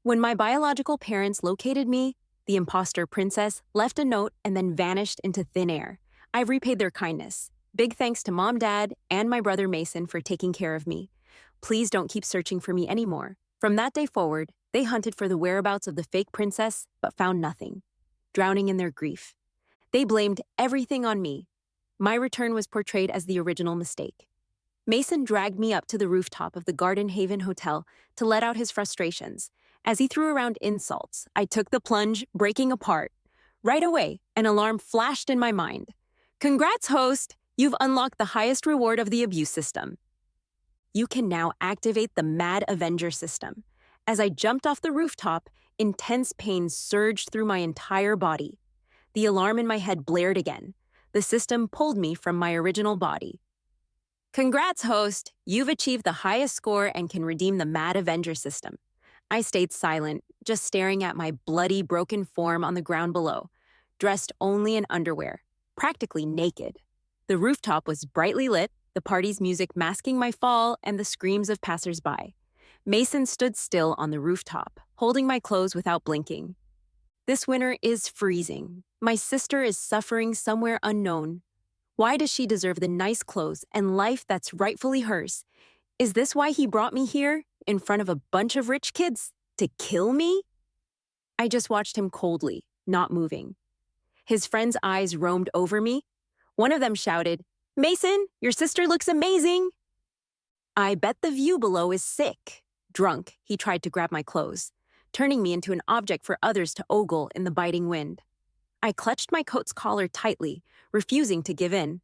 When my biological parents located me, the imposter princess left a note and then vanished into thin air. I've repaid their kindness. Big thanks to mom, dad, and my brother Mason for taking care of me. Please don't keep searching for me anymore. From that day forward, they hunted for the whereabouts of the fake princess, but found nothing, drowning in their grief. They blamed everything on me. My return was portrayed as the original mistake. Mason dragged me up to the rooftop of the Garden Haven Hotel to let out his frustrations. As he threw around insults, I took the plunge, breaking apart. Right away, an alarm flashed in my mind. Congrats, host! You've unlocked the highest reward of the abuse system. You can now activate the Mad Avenger system. As I jumped off the rooftop, intense pain surged through my entire body. The alarm in my head blared again. The system pulled me from my original body. Congrats, host! You've achieved the highest score and can redeem the Mad Avenger system. I stayed silent, just staring at my bloody, broken form on the ground below, dressed only in underwear, practically naked. The rooftop was brightly lit, the party's music masking my fall and the screams of passers-by. Mason stood still on the rooftop, holding my clothes without blinking. This winter is freezing. My sister is suffering somewhere unknown. Why does she deserve the nice clothes and life that's rightfully hers? Is this why he brought me here, in front of a bunch of rich kids, to kill me? I just watched him coldly, not moving. His friends' eyes roamed over me. One of them shouted, "Mason, your sister looks amazing!" I bet the view below is sick. Drunk, he tried to grab my clothes, turning me into an object for others to ogle in the biting wind. I clutched my coat's collar tightly, refusing to give in.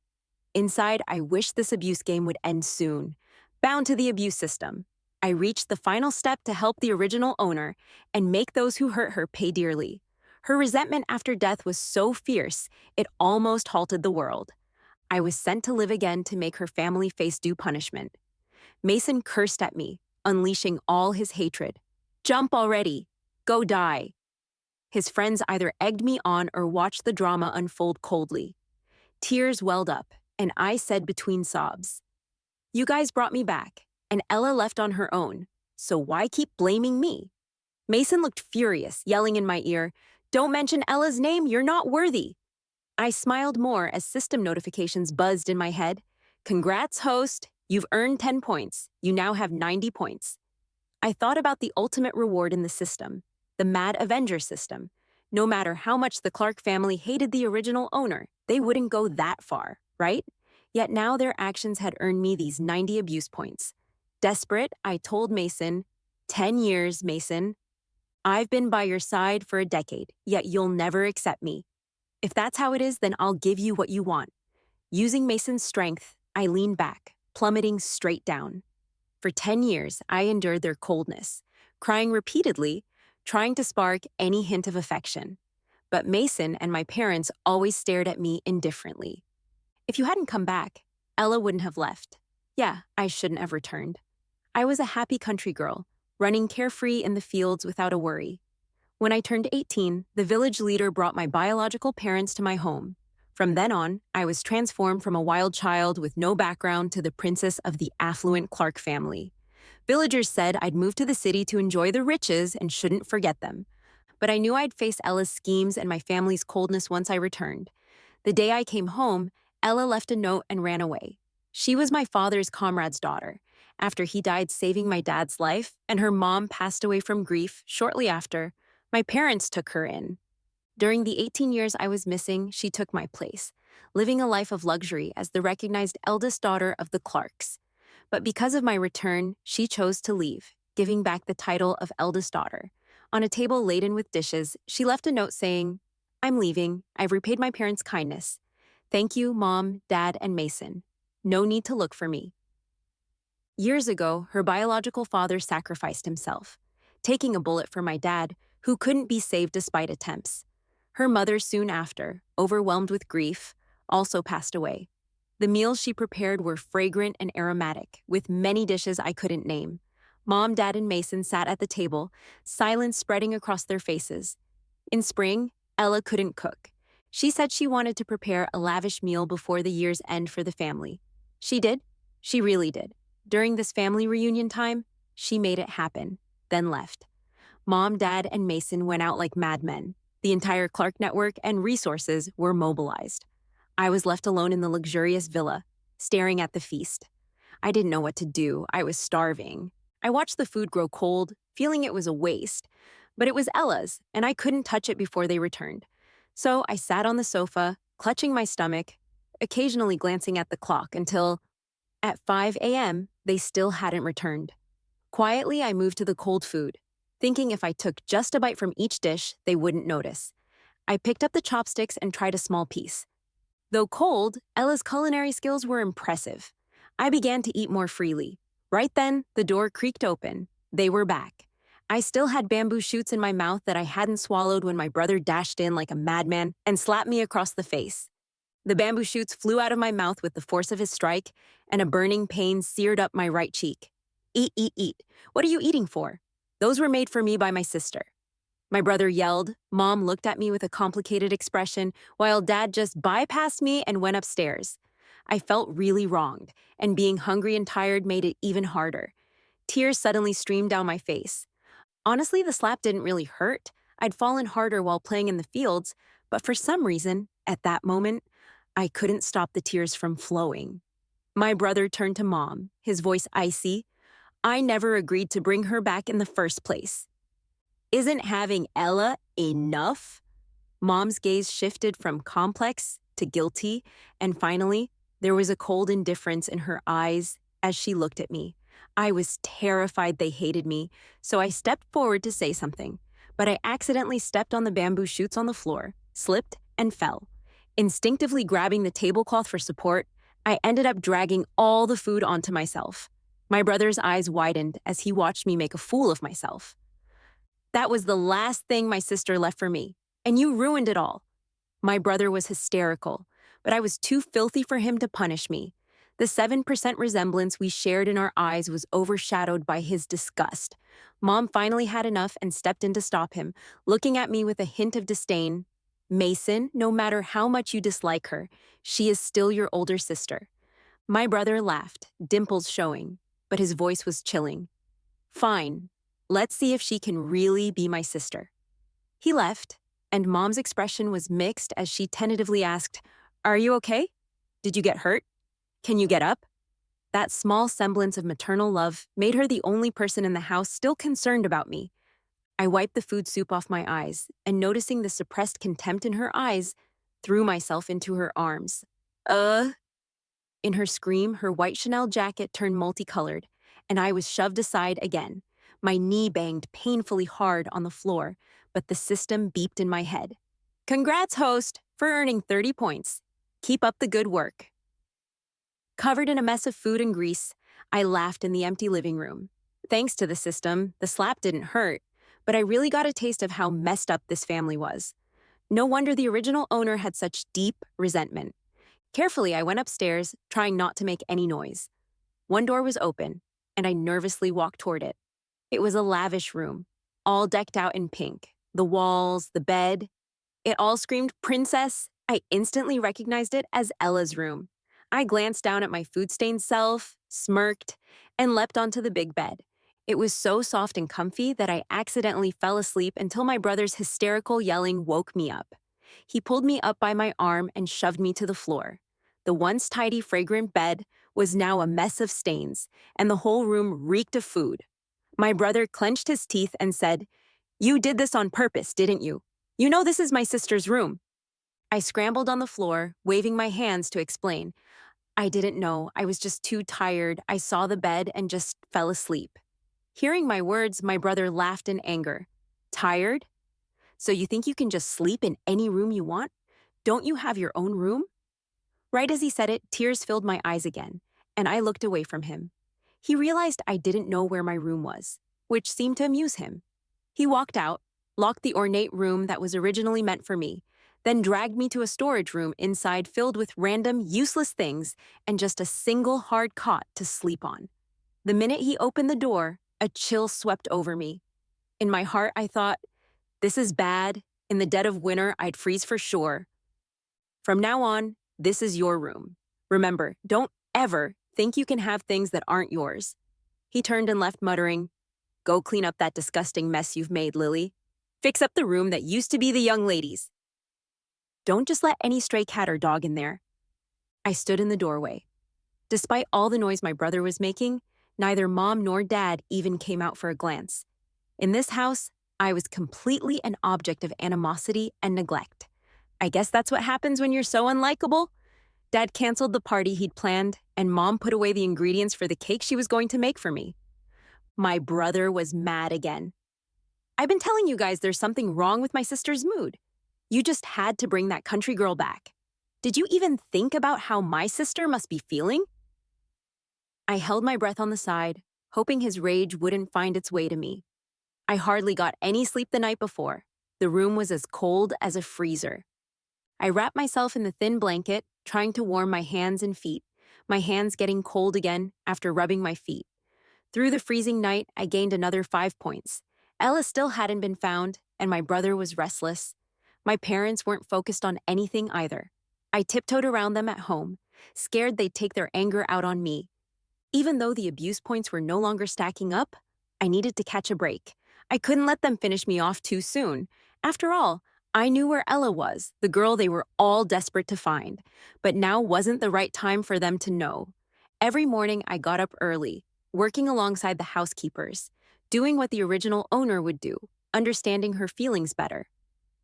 Inside, I wished this abuse game would end soon. Bound to the abuse system, I reached the final step to help the original owner and make those who hurt her pay dearly. Her resentment after death was so fierce, it almost halted the world. I was sent to live again to make her family face due punishment. Mason cursed at me, unleashing all his hatred. "Jump already! Go die!" His friends either egged me on or watched the drama unfold coldly. Tears welled up, and I said between sobs, "You guys brought me back, and Ella left on her own, so why keep blaming me?" Mason looked furious, yelling in my ear, "Don't mention Ella's name, you're not worthy." I smiled more as system notifications buzzed in my head. "Congrats, host! You've earned 10 points. You now have 90 points." I thought about the ultimate reward in the system, the Mad Avenger system. No matter how much the Clark family hated the original owner, they wouldn't go that far, right? Yet now their actions had earned me these 90 abuse points. Desperate, I told Mason, 10 years, Mason. I've been by your side for a decade, yet you'll never accept me. If that's how it is, then I'll give you what you want." Using Mason's strength, I leaned back, plummeting straight down. For 10 years, I endured their coldness, crying repeatedly, trying to spark any hint of affection. But Mason and my parents always stared at me indifferently. If you hadn't come back, Ella wouldn't have left. Yeah, I shouldn't have returned. I was a happy country girl, running carefree in the fields without a worry. When I turned 18, the village leader brought my biological parents to my home. From then on, I was transformed from a wild child with no background to the princess of the affluent Clark family. Villagers said I'd moved to the city to enjoy the riches and shouldn't forget them. But I knew I'd face Ella's schemes and my family's coldness once I returned. The day I came home, Ella left a note and ran away. She was my father's comrade's daughter. After he died saving my dad's life, and her mom passed away from grief shortly after, my parents took her in. During the 18 years I was missing, she took my place, living a life of luxury as the recognized eldest daughter of the Clarks. But because of my return, she chose to leave, giving back the title of eldest daughter. On a table laden with dishes, she left a note saying, "I'm leaving. I've repaid my parents' kindness. Thank you, Mom, Dad, and Mason. No need to look for me." Years ago, her biological father sacrificed himself, taking a bullet for my dad, who couldn't be saved despite attempts. Her mother soon after, overwhelmed with grief, also passed away. The meals she prepared were fragrant and aromatic, with many dishes I couldn't name. Mom, Dad, and Mason sat at the table, silence spreading across their faces. In spring, Ella couldn't cook. She said she wanted to prepare a lavish meal before the year's end for the family. She did. She really did. During this family reunion time, she made it happen, then left. Mom, Dad, and Mason went out like madmen. The entire Clark network and resources were mobilized. I was left alone in the luxurious villa, staring at the feast. I didn't know what to do. I was starving. I watched the food grow cold, feeling it was a waste. But it was Ella's, and I couldn't touch it before they returned. So I sat on the sofa, clutching my stomach, occasionally glancing at the clock until, at 5 a.m., they still hadn't returned. Quietly, I moved to the cold food, thinking if I took just a bite from each dish, they wouldn't notice. I picked up the chopsticks and tried a small piece. Though cold, Ella's culinary skills were impressive. I began to eat more freely. Right then, the door creaked open. They were back. I still had bamboo shoots in my mouth that I hadn't swallowed when my brother dashed in like a madman and slapped me across the face. The bamboo shoots flew out of my mouth with the force of his strike, and a burning pain seared up my right cheek. Eat, eat, eat. What are you eating for? Those were made for me by my sister. My brother yelled. Mom looked at me with a complicated expression, while Dad just bypassed me and went upstairs. I felt really wronged, and being hungry and tired made it even harder. Tears suddenly streamed down my face. Honestly, the slap didn't really hurt. I'd fallen harder while playing in the fields, but for some reason, at that moment, I couldn't stop the tears from flowing. My brother turned to Mom, his voice icy. I never agreed to bring her back in the first place. Isn't having Ella enough? Mom's gaze shifted from complex to guilty, and finally, there was a cold indifference in her eyes as she looked at me. I was terrified they hated me, so I stepped forward to say something, but I accidentally stepped on the bamboo shoots on the floor, slipped, and fell. Instinctively grabbing the tablecloth for support, I ended up dragging all the food onto myself. My brother's eyes widened as he watched me make a fool of myself. That was the last thing my sister left for me, and you ruined it all. My brother was hysterical, but I was too filthy for him to punish me. The 7% resemblance we shared in our eyes was overshadowed by his disgust. Mom finally had enough and stepped in to stop him, looking at me with a hint of disdain. Mason, no matter how much you dislike her, she is still your older sister. My brother laughed, dimples showing, but his voice was chilling. Fine, let's see if she can really be my sister. He left, and Mom's expression was mixed as she tentatively asked, "Are you okay? Did you get hurt? Can you get up?" That small semblance of maternal love made her the only person in the house still concerned about me. I wiped the food soup off my eyes, and noticing the suppressed contempt in her eyes, threw myself into her arms. In her scream, her white Chanel jacket turned multicolored, and I was shoved aside again. My knee banged painfully hard on the floor, but the system beeped in my head. Congrats, host, for earning 30 points. Keep up the good work. Covered in a mess of food and grease, I laughed in the empty living room. Thanks to the system, the slap didn't hurt, but I really got a taste of how messed up this family was. No wonder the original owner had such deep resentment. Carefully, I went upstairs, trying not to make any noise. One door was open, and I nervously walked toward it. It was a lavish room, all decked out in pink. The walls, the bed, it all screamed princess. I instantly recognized it as Ella's room. I glanced down at my food-stained self, smirked, and leapt onto the big bed. It was so soft and comfy that I accidentally fell asleep until my brother's hysterical yelling woke me up. He pulled me up by my arm and shoved me to the floor. The once tidy, fragrant bed was now a mess of stains, and the whole room reeked of food. My brother clenched his teeth and said, "You did this on purpose, didn't you? You know this is my sister's room." I scrambled on the floor, waving my hands to explain. I didn't know. I was just too tired. I saw the bed and just fell asleep. Hearing my words, my brother laughed in anger. Tired? So you think you can just sleep in any room you want? Don't you have your own room? Right as he said it, tears filled my eyes again, and I looked away from him. He realized I didn't know where my room was, which seemed to amuse him. He walked out, locked the ornate room that was originally meant for me, then dragged me to a storage room inside filled with random, useless things and just a single hard cot to sleep on. The minute he opened the door, a chill swept over me. In my heart, I thought, this is bad. In the dead of winter, I'd freeze for sure. From now on, this is your room. Remember, don't ever think you can have things that aren't yours. He turned and left muttering, Go clean up that disgusting mess you've made, Lily. Fix up the room that used to be the young ladies. Don't just let any stray cat or dog in there. I stood in the doorway. Despite all the noise my brother was making, neither mom nor dad even came out for a glance. In this house, I was completely an object of animosity and neglect. I guess that's what happens when you're so unlikable. Dad canceled the party he'd planned, and Mom put away the ingredients for the cake she was going to make for me. My brother was mad again. I've been telling you guys there's something wrong with my sister's mood. You just had to bring that country girl back. Did you even think about how my sister must be feeling? I held my breath on the side, hoping his rage wouldn't find its way to me. I hardly got any sleep the night before. The room was as cold as a freezer. I wrapped myself in the thin blanket, trying to warm my hands and feet, my hands getting cold again after rubbing my feet. Through the freezing night, I gained another 5 points. Ella still hadn't been found, and my brother was restless. My parents weren't focused on anything either. I tiptoed around them at home, scared they'd take their anger out on me. Even though the abuse points were no longer stacking up, I needed to catch a break. I couldn't let them finish me off too soon. After all, I knew where Ella was, the girl they were all desperate to find. But now wasn't the right time for them to know. Every morning I got up early, working alongside the housekeepers, doing what the original owner would do, understanding her feelings better.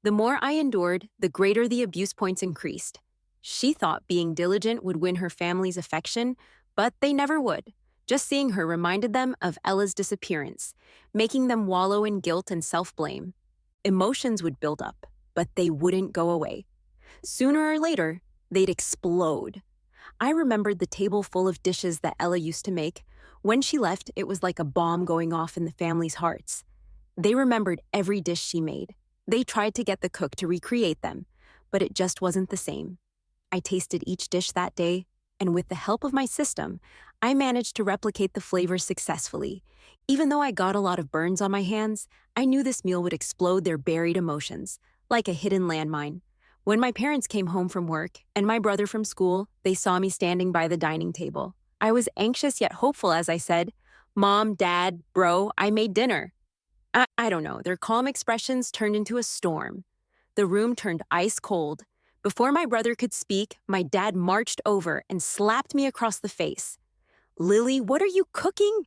The more I endured, the greater the abuse points increased. She thought being diligent would win her family's affection, but they never would. Just seeing her reminded them of Ella's disappearance, making them wallow in guilt and self-blame. Emotions would build up, but they wouldn't go away. Sooner or later, they'd explode. I remembered the table full of dishes that Ella used to make. When she left, it was like a bomb going off in the family's hearts. They remembered every dish she made. They tried to get the cook to recreate them, but it just wasn't the same. I tasted each dish that day, and with the help of my system, I managed to replicate the flavors successfully. Even though I got a lot of burns on my hands, I knew this meal would explode their buried emotions, like a hidden landmine. When my parents came home from work and my brother from school, they saw me standing by the dining table. I was anxious yet hopeful as I said, "Mom, Dad, bro, I made dinner." I don't know, their calm expressions turned into a storm. The room turned ice cold. Before my brother could speak, my dad marched over and slapped me across the face. "Lily, what are you cooking?"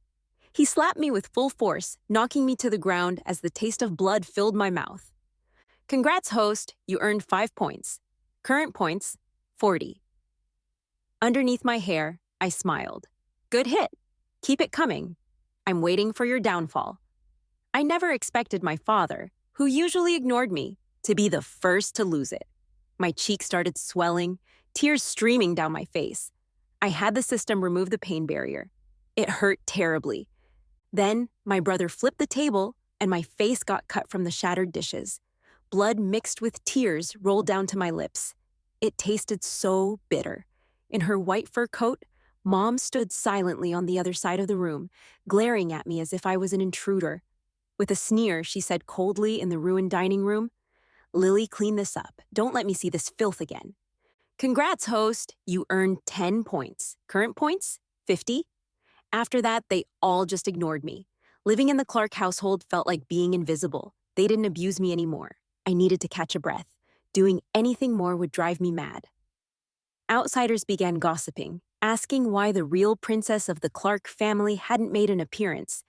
He slapped me with full force, knocking me to the ground as the taste of blood filled my mouth. "Congrats, host, you earned 5 points. Current points, 40. Underneath my hair, I smiled. "Good hit. Keep it coming. I'm waiting for your downfall." I never expected my father, who usually ignored me, to be the first to lose it. My cheeks started swelling, tears streaming down my face. I had the system remove the pain barrier. It hurt terribly. Then, my brother flipped the table, and my face got cut from the shattered dishes. Blood mixed with tears rolled down to my lips. It tasted so bitter. In her white fur coat, Mom stood silently on the other side of the room, glaring at me as if I was an intruder. With a sneer, she said coldly in the ruined dining room, "Lily, clean this up. Don't let me see this filth again." "Congrats, host. You earned 10 points. Current points, 50. After that, they all just ignored me. Living in the Clark household felt like being invisible. They didn't abuse me anymore. I needed to catch a breath. Doing anything more would drive me mad. Outsiders began gossiping, asking why the real princess of the Clark family hadn't made an appearance.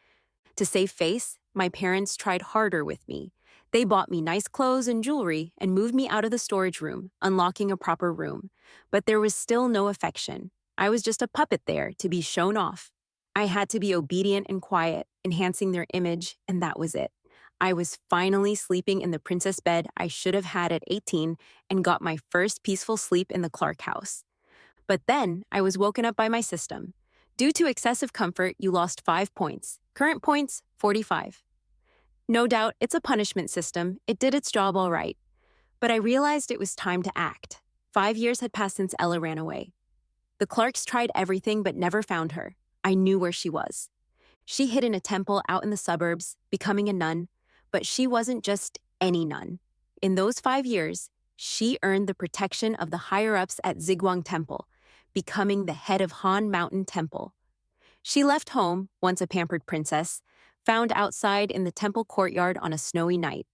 To save face, my parents tried harder with me. They bought me nice clothes and jewelry and moved me out of the storage room, unlocking a proper room. But there was still no affection. I was just a puppet there to be shown off. I had to be obedient and quiet, enhancing their image, and that was it. I was finally sleeping in the princess bed I should have had at 18 and got my first peaceful sleep in the Clark house. But then I was woken up by my system. Due to excessive comfort, you lost 5 points. Current points, 45. No doubt, it's a punishment system. It did its job all right. But I realized it was time to act. 5 years had passed since Ella ran away. The Clarks tried everything but never found her. I knew where she was. She hid in a temple out in the suburbs, becoming a nun. But she wasn't just any nun. In those 5 years, she earned the protection of the higher-ups at Zigwang Temple, becoming the head of Han Mountain Temple. She left home, once a pampered princess, found outside in the temple courtyard on a snowy night.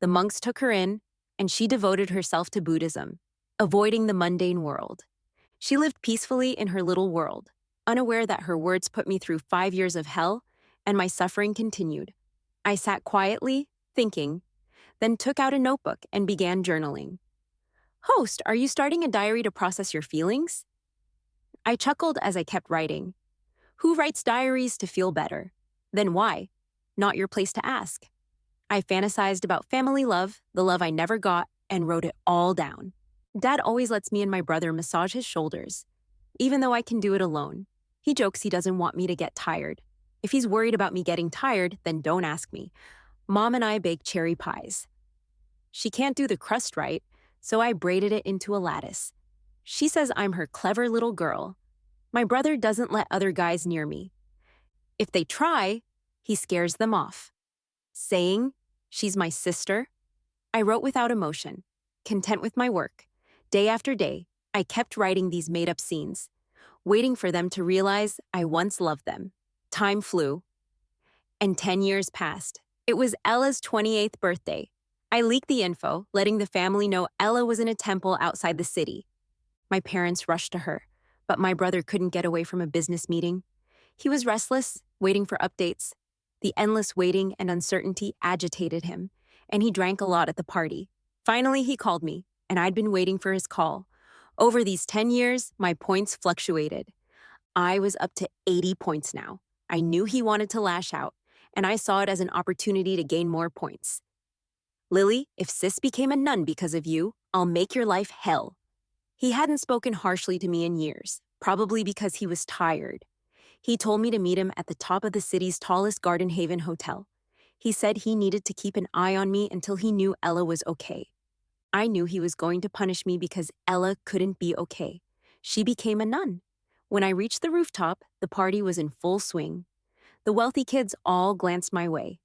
The monks took her in, and she devoted herself to Buddhism, avoiding the mundane world. She lived peacefully in her little world, unaware that her words put me through 5 years of hell, and my suffering continued. I sat quietly, thinking, then took out a notebook and began journaling. Host, are you starting a diary to process your feelings? I chuckled as I kept writing. Who writes diaries to feel better? Then why? Not your place to ask. I fantasized about family love, the love I never got, and wrote it all down. Dad always lets me and my brother massage his shoulders, even though I can do it alone. He jokes he doesn't want me to get tired. If he's worried about me getting tired, then don't ask me. Mom and I bake cherry pies. She can't do the crust right, so I braided it into a lattice. She says I'm her clever little girl. My brother doesn't let other guys near me. If they try, he scares them off, saying, she's my sister. I wrote without emotion, content with my work. Day after day, I kept writing these made-up scenes, waiting for them to realize I once loved them. Time flew, and 10 years passed. It was Ella's 28th birthday. I leaked the info, letting the family know Ella was in a temple outside the city. My parents rushed to her, but my brother couldn't get away from a business meeting. He was restless, waiting for updates. The endless waiting and uncertainty agitated him, and he drank a lot at the party. Finally, he called me, and I'd been waiting for his call. Over these 10 years, my points fluctuated. I was up to 80 points now. I knew he wanted to lash out, and I saw it as an opportunity to gain more points. Lily, if Sis became a nun because of you, I'll make your life hell. He hadn't spoken harshly to me in years, probably because he was tired. He told me to meet him at the top of the city's tallest Garden Haven hotel. He said he needed to keep an eye on me until he knew Ella was okay. I knew he was going to punish me because Ella couldn't be okay. She became a nun. When I reached the rooftop, the party was in full swing. The wealthy kids all glanced my way.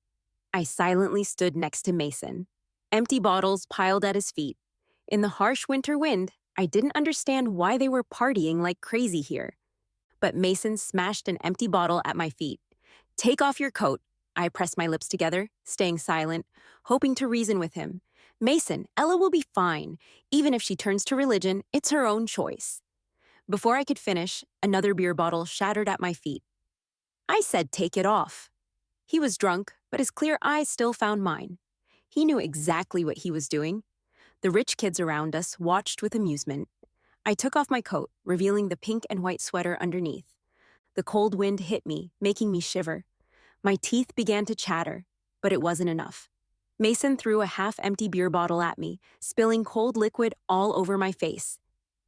I silently stood next to Mason. Empty bottles piled at his feet. In the harsh winter wind, I didn't understand why they were partying like crazy here. But Mason smashed an empty bottle at my feet. Take off your coat. I pressed my lips together, staying silent, hoping to reason with him. Mason, Ella will be fine. Even if she turns to religion, it's her own choice. Before I could finish, another beer bottle shattered at my feet. I said take it off. He was drunk, but his clear eyes still found mine. He knew exactly what he was doing. The rich kids around us watched with amusement. I took off my coat, revealing the pink and white sweater underneath. The cold wind hit me, making me shiver. My teeth began to chatter, but it wasn't enough. Mason threw a half-empty beer bottle at me, spilling cold liquid all over my face.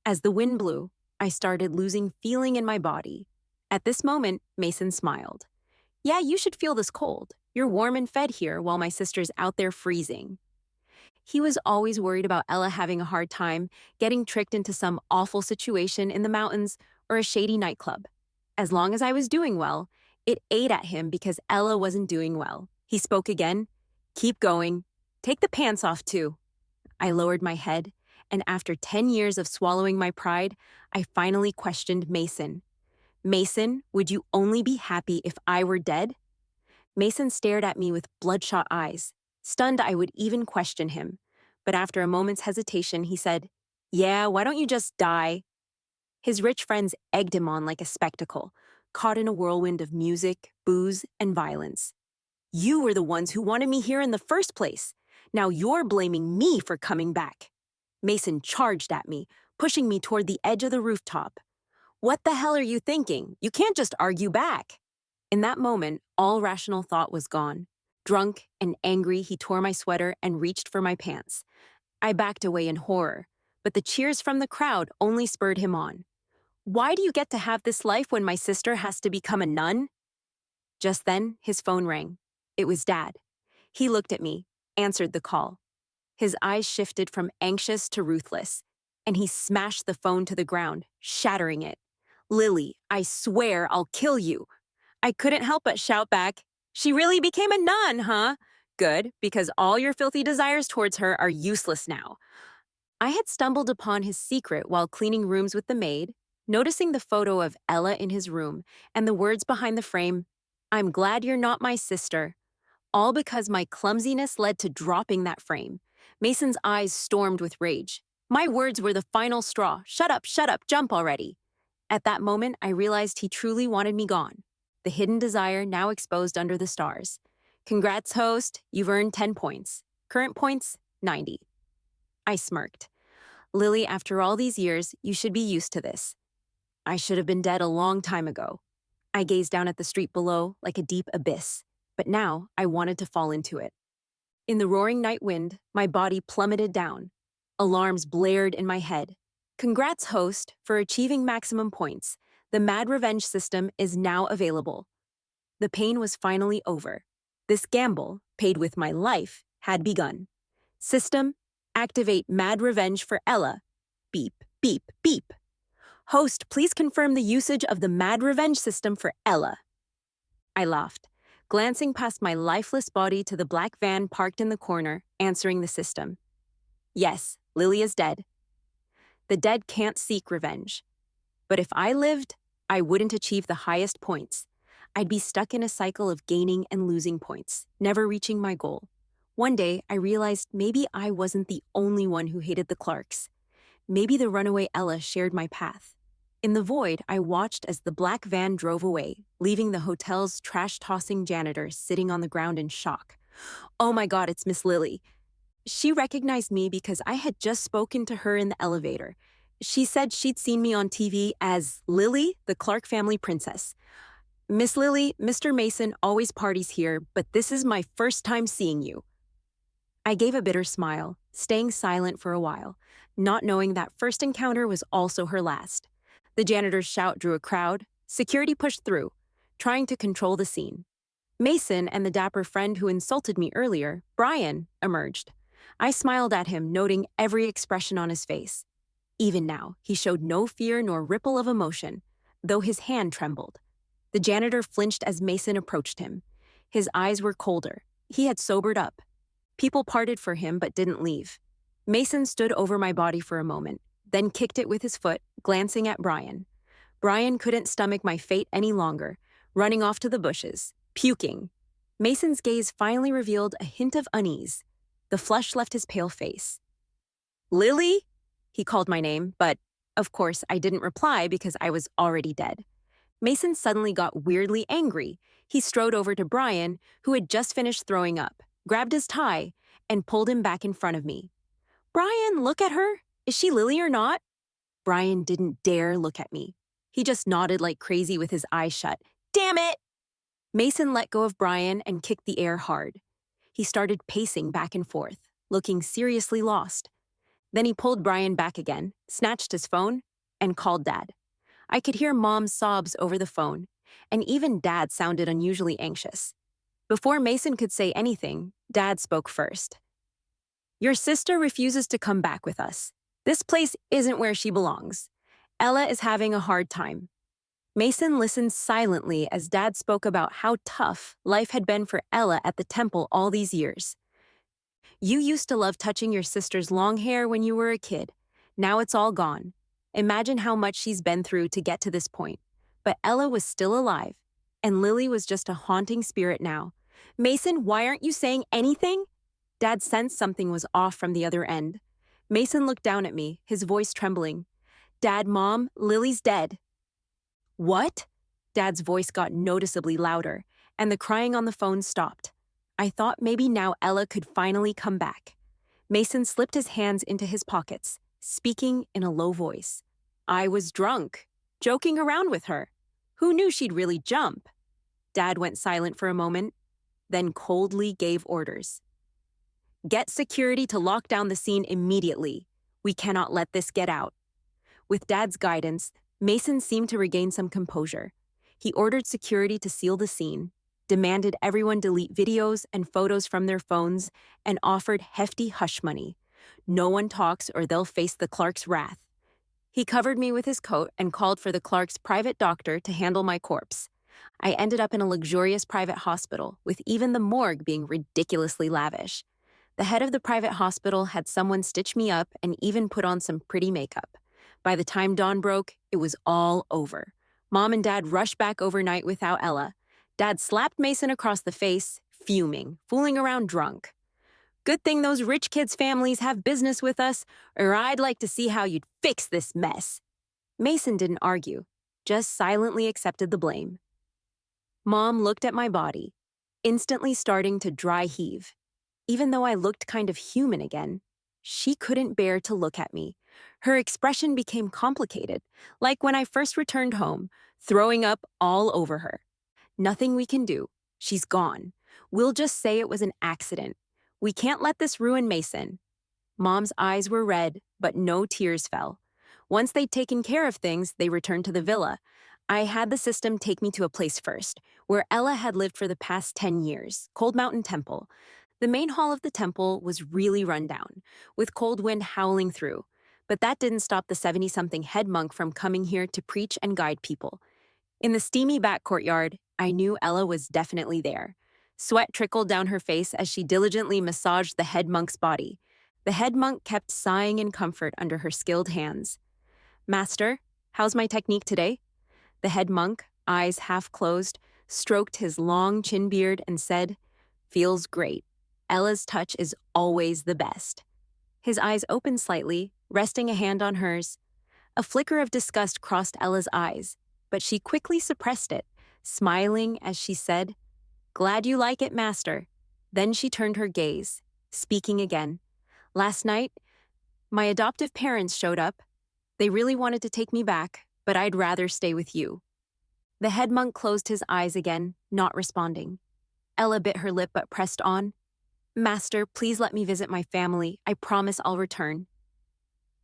As the wind blew, I started losing feeling in my body. At this moment, Mason smiled. Yeah, you should feel this cold. You're warm and fed here while my sister's out there freezing. He was always worried about Ella having a hard time, getting tricked into some awful situation in the mountains or a shady nightclub. As long as I was doing well, it ate at him because Ella wasn't doing well. He spoke again. Keep going. Take the pants off too. I lowered my head, and after 10 years of swallowing my pride, I finally questioned Mason. Mason, would you only be happy if I were dead? Mason stared at me with bloodshot eyes, stunned I would even question him. But after a moment's hesitation, he said, Yeah, why don't you just die? His rich friends egged him on like a spectacle, caught in a whirlwind of music, booze, and violence. You were the ones who wanted me here in the first place. Now you're blaming me for coming back. Mason charged at me, pushing me toward the edge of the rooftop. What the hell are you thinking? You can't just argue back. In that moment, all rational thought was gone. Drunk and angry, he tore my sweater and reached for my pants. I backed away in horror, but the cheers from the crowd only spurred him on. Why do you get to have this life when my sister has to become a nun? Just then, his phone rang. It was Dad. He looked at me, answered the call. His eyes shifted from anxious to ruthless, and he smashed the phone to the ground, shattering it. Lily, I swear I'll kill you. I couldn't help but shout back, She really became a nun, huh? Good, because all your filthy desires towards her are useless now. I had stumbled upon his secret while cleaning rooms with the maid, noticing the photo of Ella in his room and the words behind the frame, I'm glad you're not my sister. All because my clumsiness led to dropping that frame. Mason's eyes stormed with rage. My words were the final straw. Shut up, jump already. At that moment, I realized he truly wanted me gone. The hidden desire now exposed under the stars. Congrats, host. You've earned 10 points. Current points, 90. I smirked. Lily, after all these years, you should be used to this. I should have been dead a long time ago. I gazed down at the street below like a deep abyss, but now I wanted to fall into it. In the roaring night wind, my body plummeted down. Alarms blared in my head. Congrats, host, for achieving maximum points. The Mad Revenge system is now available. The pain was finally over. This gamble, paid with my life, had begun. System, activate Mad Revenge for Ella. Beep, beep, beep. Host, please confirm the usage of the Mad Revenge system for Ella. I laughed, glancing past my lifeless body to the black van parked in the corner, answering the system. Yes, Lily is dead. The dead can't seek revenge. But if I lived, I wouldn't achieve the highest points. I'd be stuck in a cycle of gaining and losing points, never reaching my goal. One day, I realized maybe I wasn't the only one who hated the Clarks. Maybe the runaway Ella shared my path. In the void, I watched as the black van drove away, leaving the hotel's trash-tossing janitor sitting on the ground in shock. Oh my God, it's Miss Lily. She recognized me because I had just spoken to her in the elevator. She said she'd seen me on TV as Lily, the Clark family princess. Miss Lily, Mr. Mason always parties here, but this is my first time seeing you. I gave a bitter smile, staying silent for a while, not knowing that first encounter was also her last. The janitor's shout drew a crowd. Security pushed through, trying to control the scene. Mason and the dapper friend who insulted me earlier, Brian, emerged. I smiled at him, noting every expression on his face. Even now, he showed no fear nor ripple of emotion, though his hand trembled. The janitor flinched as Mason approached him. His eyes were colder. He had sobered up. People parted for him but didn't leave. Mason stood over my body for a moment, then kicked it with his foot, glancing at Brian. Brian couldn't stomach my fate any longer, running off to the bushes, puking. Mason's gaze finally revealed a hint of unease. The flush left his pale face. Lily? He called my name, but, of course, I didn't reply because I was already dead. Mason suddenly got weirdly angry. He strode over to Brian, who had just finished throwing up, grabbed his tie, and pulled him back in front of me. Brian, look at her. Is she Lily or not? Brian didn't dare look at me. He just nodded like crazy with his eyes shut. Damn it! Mason let go of Brian and kicked the air hard. He started pacing back and forth, looking seriously lost. Then he pulled Brian back again, snatched his phone, and called Dad. I could hear Mom's sobs over the phone, and even Dad sounded unusually anxious. Before Mason could say anything, Dad spoke first. Your sister refuses to come back with us. This place isn't where she belongs. Ella is having a hard time. Mason listened silently as Dad spoke about how tough life had been for Ella at the temple all these years. You used to love touching your sister's long hair when you were a kid. Now it's all gone. Imagine how much she's been through to get to this point. But Ella was still alive, and Lily was just a haunting spirit now. Mason, why aren't you saying anything? Dad sensed something was off from the other end. Mason looked down at me, his voice trembling. Dad, Mom, Lily's dead. What? Dad's voice got noticeably louder, and the crying on the phone stopped. I thought maybe now Ella could finally come back. Mason slipped his hands into his pockets, speaking in a low voice. I was drunk, joking around with her. Who knew she'd really jump? Dad went silent for a moment, then coldly gave orders. Get security to lock down the scene immediately. We cannot let this get out. With Dad's guidance, Mason seemed to regain some composure. He ordered security to seal the scene, demanded everyone delete videos and photos from their phones, and offered hefty hush money. No one talks or they'll face the Clarks' wrath. He covered me with his coat and called for the Clarks' private doctor to handle my corpse. I ended up in a luxurious private hospital, with even the morgue being ridiculously lavish. The head of the private hospital had someone stitch me up and even put on some pretty makeup. By the time dawn broke, it was all over. Mom and Dad rushed back overnight without Ella. Dad slapped Mason across the face, fuming, fooling around drunk. Good thing those rich kids' families have business with us, or I'd like to see how you'd fix this mess. Mason didn't argue, just silently accepted the blame. Mom looked at my body, instantly starting to dry heave. Even though I looked kind of human again, she couldn't bear to look at me. Her expression became complicated, like when I first returned home, throwing up all over her. Nothing we can do. She's gone. We'll just say it was an accident. We can't let this ruin Mason. Mom's eyes were red, but no tears fell. Once they'd taken care of things, they returned to the villa. I had the system take me to a place first, where Ella had lived for the past 10 years, Cold Mountain Temple. The main hall of the temple was really run down, with cold wind howling through. But that didn't stop the 70-something head monk from coming here to preach and guide people. In the steamy back courtyard, I knew Ella was definitely there. Sweat trickled down her face as she diligently massaged the head monk's body. The head monk kept sighing in comfort under her skilled hands. "Master, how's my technique today?" The head monk, eyes half closed, stroked his long chin beard and said, "Feels great. Ella's touch is always the best." His eyes opened slightly, resting a hand on hers. A flicker of disgust crossed Ella's eyes, but she quickly suppressed it, smiling as she said, "Glad you like it, Master." Then she turned her gaze, speaking again. "Last night, my adoptive parents showed up. They really wanted to take me back, but I'd rather stay with you." The head monk closed his eyes again, not responding. Ella bit her lip but pressed on. "Master, please let me visit my family. I promise I'll return."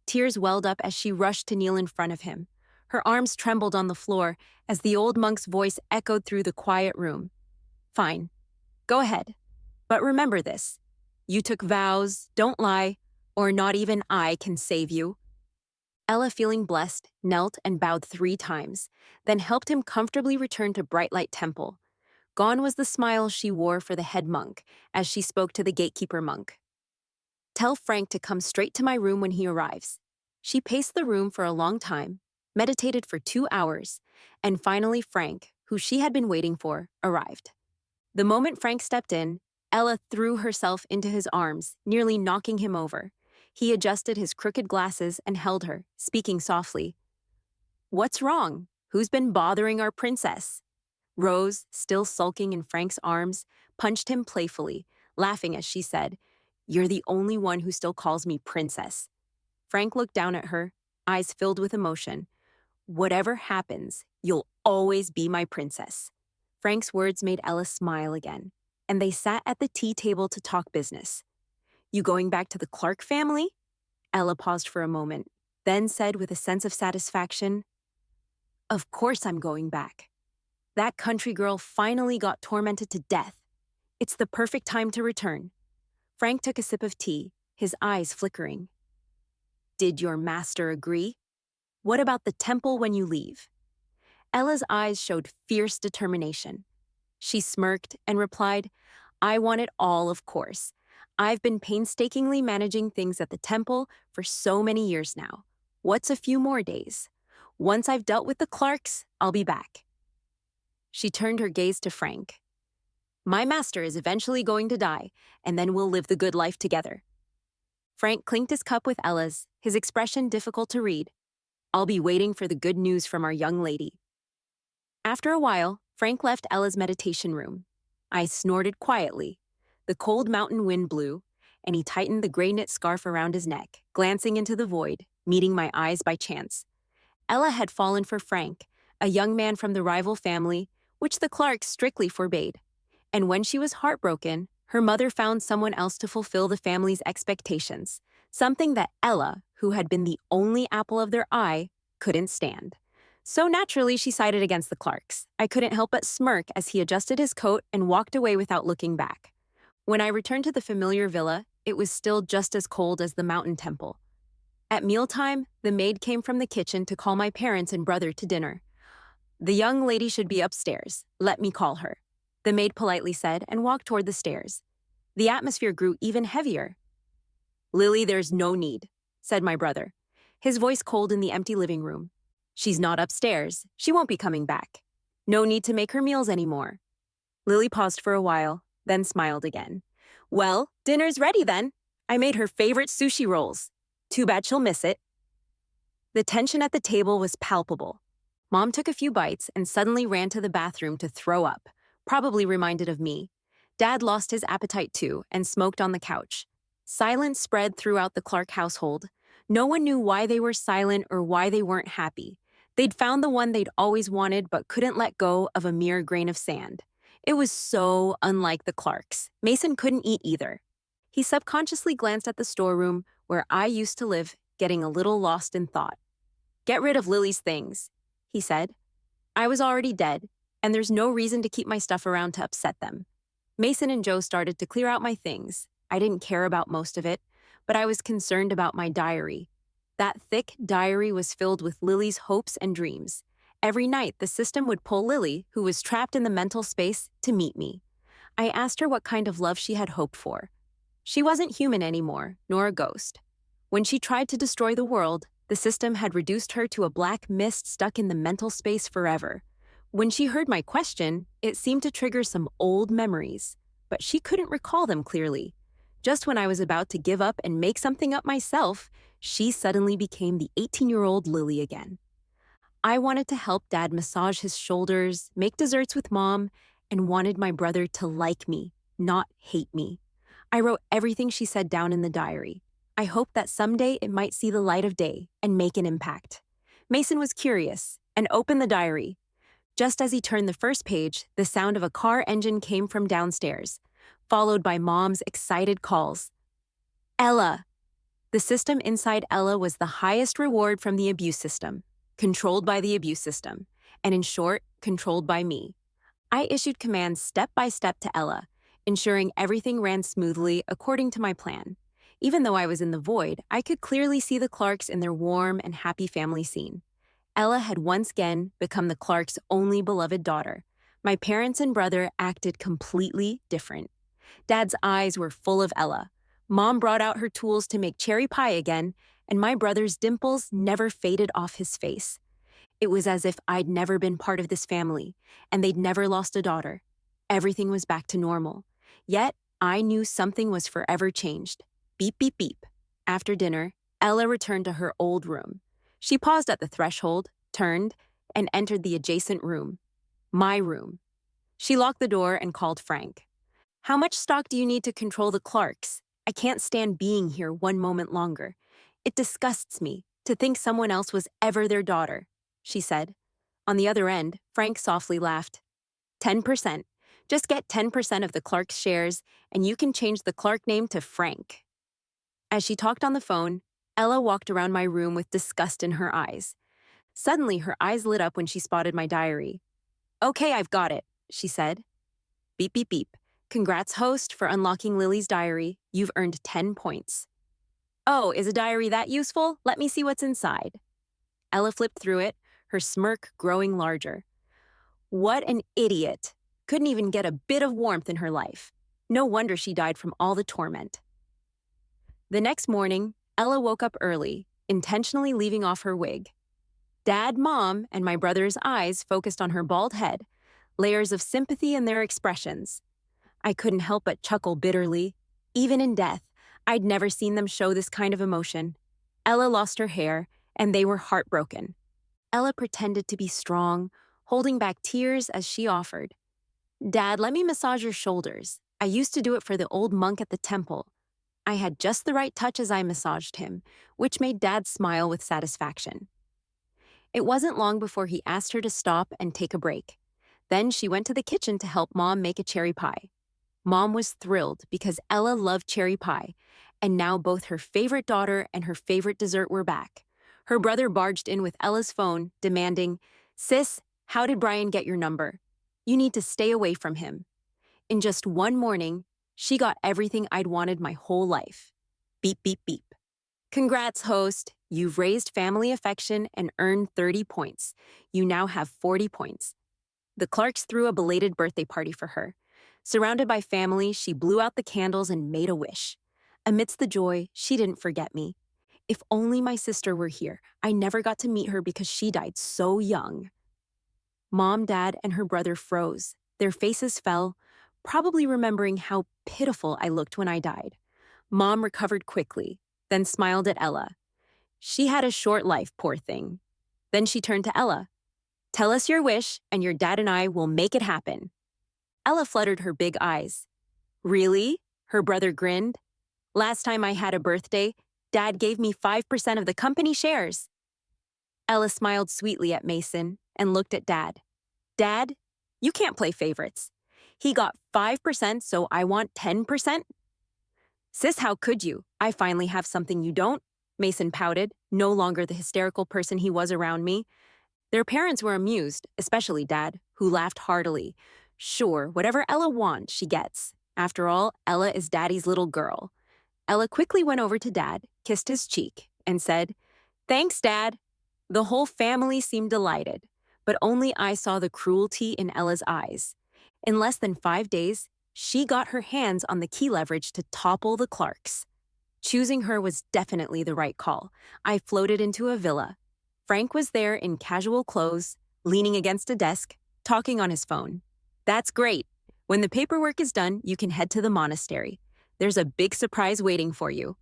Tears welled up as she rushed to kneel in front of him. Her arms trembled on the floor as the old monk's voice echoed through the quiet room. "Fine. Go ahead. But remember this. You took vows, don't lie, or not even I can save you." Ella, feeling blessed, knelt and bowed 3 times, then helped him comfortably return to Bright Light Temple. Gone was the smile she wore for the head monk as she spoke to the gatekeeper monk. "Tell Frank to come straight to my room when he arrives." She paced the room for a long time, meditated for 2 hours, and finally Frank, who she had been waiting for, arrived. The moment Frank stepped in, Ella threw herself into his arms, nearly knocking him over. He adjusted his crooked glasses and held her, speaking softly. "What's wrong? Who's been bothering our princess?" Rose, still sulking in Frank's arms, punched him playfully, laughing as she said, "You're the only one who still calls me princess." Frank looked down at her, eyes filled with emotion. "Whatever happens, you'll always be my princess." Frank's words made Ella smile again, and they sat at the tea table to talk business. "You going back to the Clark family?" Ella paused for a moment, then said with a sense of satisfaction, "Of course I'm going back. That country girl finally got tormented to death. It's the perfect time to return." Frank took a sip of tea, his eyes flickering. "Did your master agree? What about the temple when you leave?" Ella's eyes showed fierce determination. She smirked and replied, "I want it all, of course. I've been painstakingly managing things at the temple for so many years now. What's a few more days? Once I've dealt with the Clarks, I'll be back." She turned her gaze to Frank. "My master is eventually going to die, and then we'll live the good life together." Frank clinked his cup with Ella's, his expression difficult to read. "I'll be waiting for the good news from our young lady." After a while, Frank left Ella's meditation room. I snorted quietly. The cold mountain wind blew, and he tightened the gray knit scarf around his neck, glancing into the void, meeting my eyes by chance. Ella had fallen for Frank, a young man from the rival family, which the Clarks strictly forbade. And when she was heartbroken, her mother found someone else to fulfill the family's expectations, something that Ella, who had been the only apple of their eye, couldn't stand. So naturally, she sided against the Clarks. I couldn't help but smirk as he adjusted his coat and walked away without looking back. When I returned to the familiar villa, it was still just as cold as the mountain temple. At mealtime, the maid came from the kitchen to call my parents and brother to dinner. "The young lady should be upstairs. Let me call her," the maid politely said and walked toward the stairs. The atmosphere grew even heavier. "Lily, there's no need," said my brother, his voice cold in the empty living room. "She's not upstairs. She won't be coming back. No need to make her meals anymore." Lily paused for a while, then smiled again. Well, dinner's ready then. I made her favorite sushi rolls. Too bad she'll miss it. The tension at the table was palpable. Mom took a few bites and suddenly ran to the bathroom to throw up, probably reminded of me. Dad lost his appetite too and smoked on the couch. Silence spread throughout the Clark household. No one knew why they were silent or why they weren't happy. They'd found the one they'd always wanted but couldn't let go of a mere grain of sand. It was so unlike the Clarks. Mason couldn't eat either. He subconsciously glanced at the storeroom where I used to live, getting a little lost in thought. Get rid of Lily's things, he said. I was already dead, and there's no reason to keep my stuff around to upset them. Mason and Joe started to clear out my things. I didn't care about most of it, but I was concerned about my diary. That thick diary was filled with Lily's hopes and dreams. Every night, the system would pull Lily, who was trapped in the mental space, to meet me. I asked her what kind of love she had hoped for. She wasn't human anymore, nor a ghost. When she tried to destroy the world, the system had reduced her to a black mist stuck in the mental space forever. When she heard my question, it seemed to trigger some old memories, but she couldn't recall them clearly. Just when I was about to give up and make something up myself, she suddenly became the 18-year-old Lily again. I wanted to help Dad massage his shoulders, make desserts with Mom, and wanted my brother to like me, not hate me. I wrote everything she said down in the diary. I hoped that someday it might see the light of day and make an impact. Mason was curious and opened the diary. Just as he turned the first page, the sound of a car engine came from downstairs, followed by Mom's excited calls. Ella! The system inside Ella was the highest reward from the abuse system, controlled by the abuse system, and in short, controlled by me. I issued commands step by step to Ella, ensuring everything ran smoothly according to my plan. Even though I was in the void, I could clearly see the Clarks in their warm and happy family scene. Ella had once again become the Clarks' only beloved daughter. My parents and brother acted completely different. Dad's eyes were full of Ella. Mom brought out her tools to make cherry pie again, and my brother's dimples never faded off his face. It was as if I'd never been part of this family, and they'd never lost a daughter. Everything was back to normal. Yet, I knew something was forever changed. Beep, beep, beep. After dinner, Ella returned to her old room. She paused at the threshold, turned, and entered the adjacent room. My room. She locked the door and called Frank. How much stock do you need to control the Clarks? I can't stand being here one moment longer. It disgusts me to think someone else was ever their daughter, she said. On the other end, Frank softly laughed. 10%. Just get 10% of the Clark's shares, and you can change the Clark name to Frank. As she talked on the phone, Ella walked around my room with disgust in her eyes. Suddenly, her eyes lit up when she spotted my diary. Okay, I've got it, she said. Beep, beep, beep. Congrats, host, for unlocking Lily's diary. You've earned 10 points. Oh, is a diary that useful? Let me see what's inside. Ella flipped through it, her smirk growing larger. What an idiot. Couldn't even get a bit of warmth in her life. No wonder she died from all the torment. The next morning, Ella woke up early, intentionally leaving off her wig. Dad, Mom, and my brother's eyes focused on her bald head, layers of sympathy in their expressions. I couldn't help but chuckle bitterly. Even in death, I'd never seen them show this kind of emotion. Ella lost her hair, and they were heartbroken. Ella pretended to be strong, holding back tears as she offered. Dad, let me massage your shoulders. I used to do it for the old monk at the temple. I had just the right touch as I massaged him, which made Dad smile with satisfaction. It wasn't long before he asked her to stop and take a break. Then she went to the kitchen to help Mom make a cherry pie. Mom was thrilled because Ella loved cherry pie, and now both her favorite daughter and her favorite dessert were back. Her brother barged in with Ella's phone, demanding, Sis, how did Brian get your number? You need to stay away from him. In just one morning, she got everything I'd wanted my whole life. Beep, beep, beep. Congrats, host. You've raised family affection and earned 30 points. You now have 40 points. The Clarks threw a belated birthday party for her. Surrounded by family, she blew out the candles and made a wish. Amidst the joy, she didn't forget me. If only my sister were here. I never got to meet her because she died so young. Mom, Dad, and her brother froze. Their faces fell, probably remembering how pitiful I looked when I died. Mom recovered quickly, then smiled at Ella. She had a short life, poor thing. Then she turned to Ella. Tell us your wish, and your dad and I will make it happen. Ella fluttered her big eyes. Really? Her brother grinned. Last time I had a birthday, Dad gave me 5% of the company shares. Ella smiled sweetly at Mason and looked at Dad. Dad, you can't play favorites. He got 5%, so I want 10%? Sis, how could you? I finally have something you don't. Mason pouted, no longer the hysterical person he was around me. Their parents were amused, especially Dad, who laughed heartily. Sure, whatever Ella wants, she gets. After all, Ella is Daddy's little girl. Ella quickly went over to Dad, kissed his cheek, and said, Thanks, Dad. The whole family seemed delighted, but only I saw the cruelty in Ella's eyes. In less than 5 days, she got her hands on the key leverage to topple the Clarks. Choosing her was definitely the right call. I floated into a villa. Frank was there in casual clothes, leaning against a desk, talking on his phone. That's great. When the paperwork is done, you can head to the monastery. There's a big surprise waiting for you.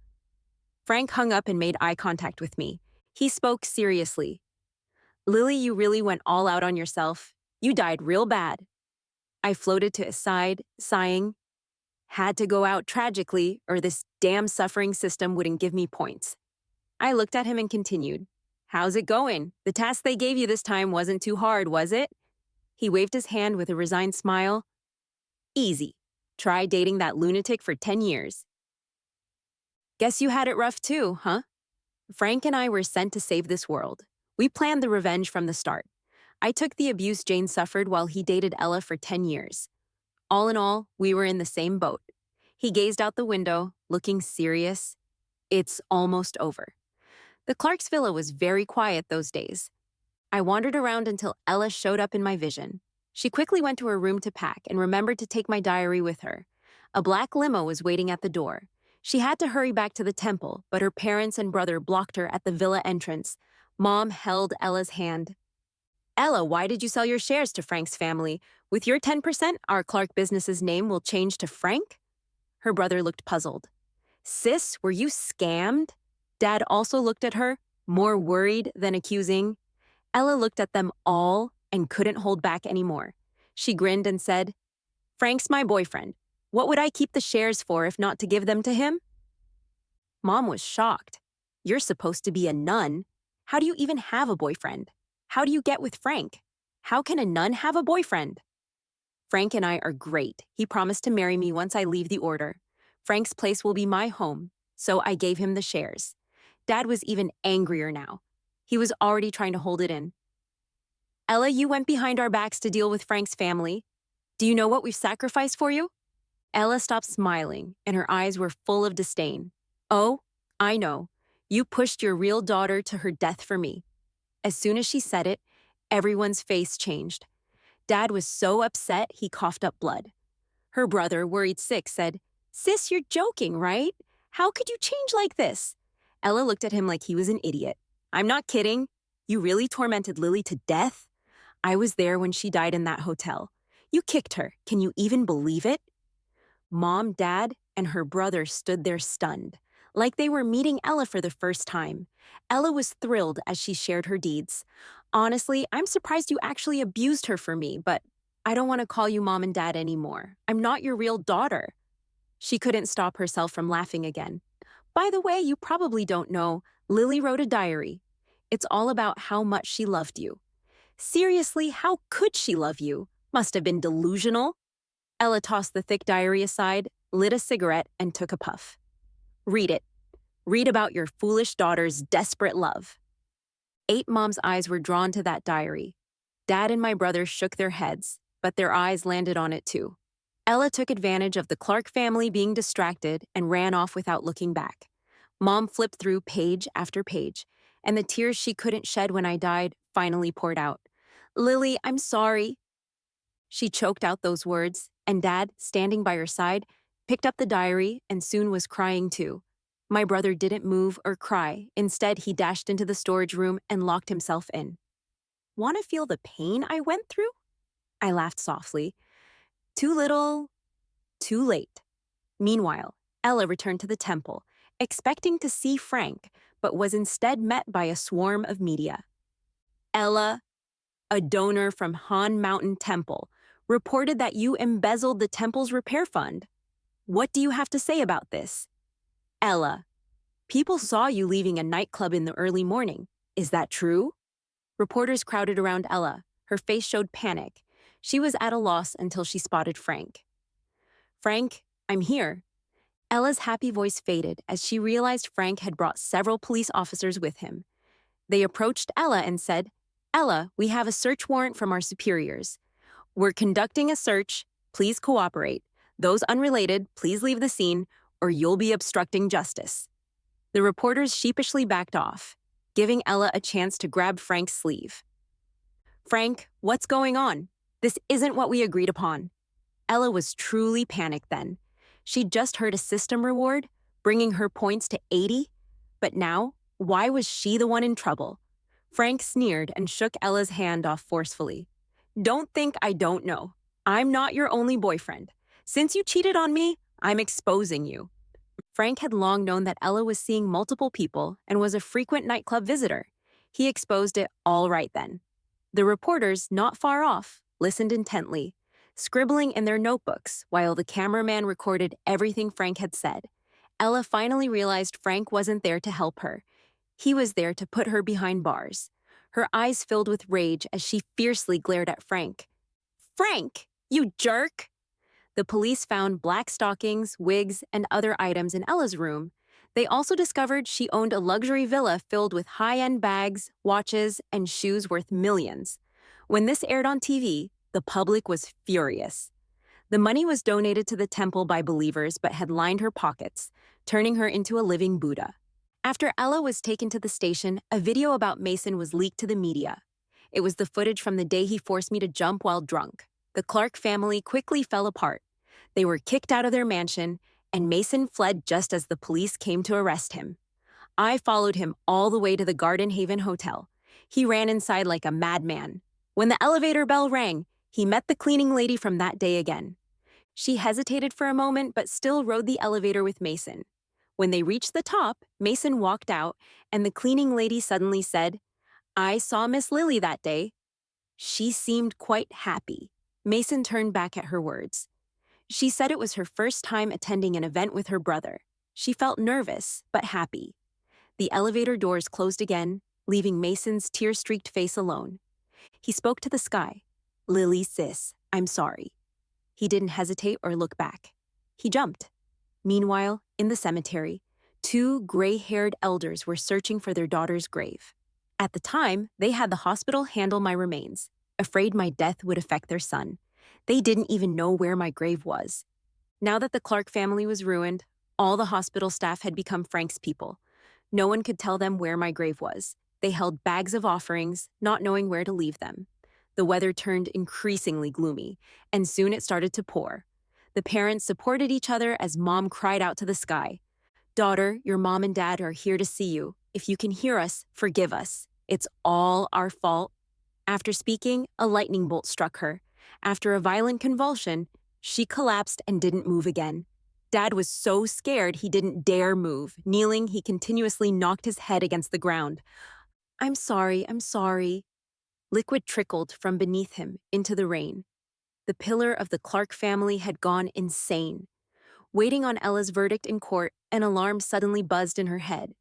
Frank hung up and made eye contact with me. He spoke seriously. Lily, you really went all out on yourself. You died real bad. I floated to his side, sighing. Had to go out tragically, or this damn suffering system wouldn't give me points. I looked at him and continued. How's it going? The task they gave you this time wasn't too hard, was it? He waved his hand with a resigned smile. Easy. Try dating that lunatic for 10 years. Guess you had it rough too, huh? Frank and I were sent to save this world. We planned the revenge from the start. I took the abuse Jane suffered while he dated Ella for 10 years. All in all, we were in the same boat. He gazed out the window, looking serious. It's almost over. The Clarks' villa was very quiet those days. I wandered around until Ella showed up in my vision. She quickly went to her room to pack and remembered to take my diary with her. A black limo was waiting at the door. She had to hurry back to the temple, but her parents and brother blocked her at the villa entrance. Mom held Ella's hand. Ella, why did you sell your shares to Frank's family? With your 10%, our Clark business's name will change to Frank? Her brother looked puzzled. Sis, were you scammed? Dad also looked at her, more worried than accusing. Ella looked at them all and couldn't hold back anymore. She grinned and said, Frank's my boyfriend. What would I keep the shares for if not to give them to him? Mom was shocked. You're supposed to be a nun. How do you even have a boyfriend? How do you get with Frank? How can a nun have a boyfriend? Frank and I are great. He promised to marry me once I leave the order. Frank's place will be my home, so I gave him the shares. Dad was even angrier now. He was already trying to hold it in. Ella, you went behind our backs to deal with Frank's family. Do you know what we've sacrificed for you? Ella stopped smiling, and her eyes were full of disdain. Oh, I know. You pushed your real daughter to her death for me. As soon as she said it, everyone's face changed. Dad was so upset he coughed up blood. Her brother, worried sick, said, Sis, you're joking, right? How could you change like this? Ella looked at him like he was an idiot. I'm not kidding. You really tormented Lily to death? I was there when she died in that hotel. You kicked her. Can you even believe it? Mom, Dad, and her brother stood there stunned, like they were meeting Ella for the first time. Ella was thrilled as she shared her deeds. Honestly, I'm surprised you actually abused her for me, but I don't want to call you Mom and Dad anymore. I'm not your real daughter. She couldn't stop herself from laughing again. By the way, you probably don't know, Lily wrote a diary. It's all about how much she loved you. Seriously, how could she love you? Must have been delusional. Ella tossed the thick diary aside, lit a cigarette, and took a puff. Read it. Read about your foolish daughter's desperate love. 8 Mom's eyes were drawn to that diary. Dad and my brother shook their heads, but their eyes landed on it too. Ella took advantage of the Clark family being distracted and ran off without looking back. Mom flipped through page after page, and the tears she couldn't shed when I died finally poured out. Lily, I'm sorry. She choked out those words, and Dad, standing by her side, picked up the diary and soon was crying too. My brother didn't move or cry. Instead, he dashed into the storage room and locked himself in. Want to feel the pain I went through? I laughed softly. Too little, too late. Meanwhile, Ella returned to the temple, expecting to see Frank, but was instead met by a swarm of media. Ella, a donor from Han Mountain Temple, reported that you embezzled the temple's repair fund. What do you have to say about this? Ella, people saw you leaving a nightclub in the early morning. Is that true? Reporters crowded around Ella. Her face showed panic. She was at a loss until she spotted Frank. Frank, I'm here. Ella's happy voice faded as she realized Frank had brought several police officers with him. They approached Ella and said, Ella, we have a search warrant from our superiors. We're conducting a search. Please cooperate. Those unrelated, please leave the scene, or you'll be obstructing justice. The reporters sheepishly backed off, giving Ella a chance to grab Frank's sleeve. Frank, what's going on? This isn't what we agreed upon. Ella was truly panicked then. She'd just heard a system reward, bringing her points to 80. But now, why was she the one in trouble? Frank sneered and shook Ella's hand off forcefully. Don't think I don't know. I'm not your only boyfriend. Since you cheated on me, I'm exposing you. Frank had long known that Ella was seeing multiple people and was a frequent nightclub visitor. He exposed it all right then. The reporters, not far off, listened intently, scribbling in their notebooks while the cameraman recorded everything Frank had said. Ella finally realized Frank wasn't there to help her. He was there to put her behind bars. Her eyes filled with rage as she fiercely glared at Frank. Frank, you jerk! The police found black stockings, wigs, and other items in Ella's room. They also discovered she owned a luxury villa filled with high-end bags, watches, and shoes worth millions. When this aired on TV, the public was furious. The money was donated to the temple by believers but had lined her pockets, turning her into a living Buddha. After Ella was taken to the station, a video about Mason was leaked to the media. It was the footage from the day he forced me to jump while drunk. The Clark family quickly fell apart. They were kicked out of their mansion, and Mason fled just as the police came to arrest him. I followed him all the way to the Garden Haven Hotel. He ran inside like a madman. When the elevator bell rang, he met the cleaning lady from that day again. She hesitated for a moment but still rode the elevator with Mason. When they reached the top, Mason walked out, and the cleaning lady suddenly said, I saw Miss Lily that day. She seemed quite happy. Mason turned back at her words. She said it was her first time attending an event with her brother. She felt nervous, but happy. The elevator doors closed again, leaving Mason's tear-streaked face alone. He spoke to the sky. Lily, sis, I'm sorry. He didn't hesitate or look back. He jumped. Meanwhile, in the cemetery, two gray-haired elders were searching for their daughter's grave. At the time, they had the hospital handle my remains, afraid my death would affect their son. They didn't even know where my grave was. Now that the Clark family was ruined, all the hospital staff had become Frank's people. No one could tell them where my grave was. They held bags of offerings, not knowing where to leave them. The weather turned increasingly gloomy, and soon it started to pour. The parents supported each other as Mom cried out to the sky. Daughter, your mom and dad are here to see you. If you can hear us, forgive us. It's all our fault. After speaking, a lightning bolt struck her. After a violent convulsion, she collapsed and didn't move again. Dad was so scared he didn't dare move. Kneeling, he continuously knocked his head against the ground. I'm sorry. Liquid trickled from beneath him into the rain. The pillar of the Clark family had gone insane. Waiting on Ella's verdict in court, an alarm suddenly buzzed in her head.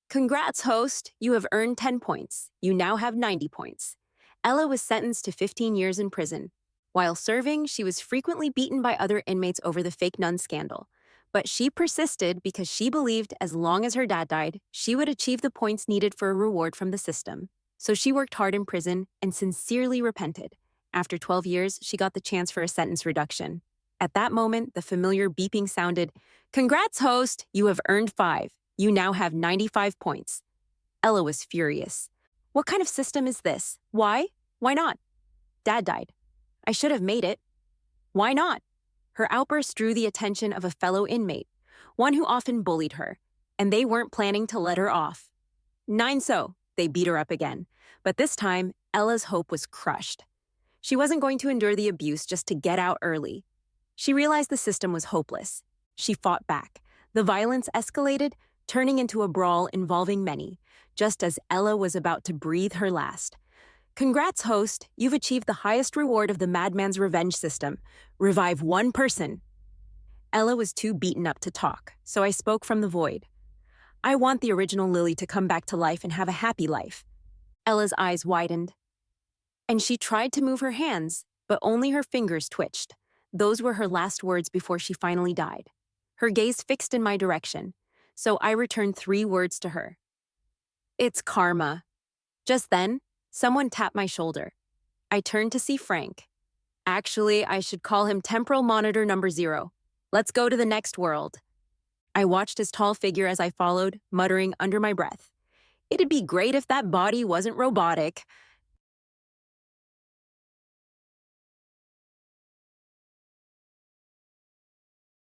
Congrats, host. You have earned 10 points. You now have 90 points. Ella was sentenced to 15 years in prison. While serving, she was frequently beaten by other inmates over the fake nun scandal. But she persisted because she believed as long as her dad died, she would achieve the points needed for a reward from the system. So she worked hard in prison and sincerely repented. After 12 years, she got the chance for a sentence reduction. At that moment, the familiar beeping sounded, Congrats, host! You have earned 5. You now have 95 points. Ella was furious. What kind of system is this? Why? Why not? Dad died. I should have made it. Why not? Her outburst drew the attention of a fellow inmate, one who often bullied her, and they weren't planning to let her off. 9 so, they beat her up again. But this time, Ella's hope was crushed. She wasn't going to endure the abuse just to get out early. She realized the system was hopeless. She fought back. The violence escalated, turning into a brawl involving many, just as Ella was about to breathe her last. Congrats, host. You've achieved the highest reward of the Madman's Revenge system. Revive one person. Ella was too beaten up to talk, so I spoke from the void. I want the original Lily to come back to life and have a happy life. Ella's eyes widened, and she tried to move her hands, but only her fingers twitched. Those were her last words before she finally died. Her gaze fixed in my direction, so I returned 3 words to her. It's karma. Just then, someone tapped my shoulder. I turned to see Frank. Actually, I should call him Temporal Monitor number 0. Let's go to the next world. I watched his tall figure as I followed, muttering under my breath. It'd be great if that body wasn't robotic.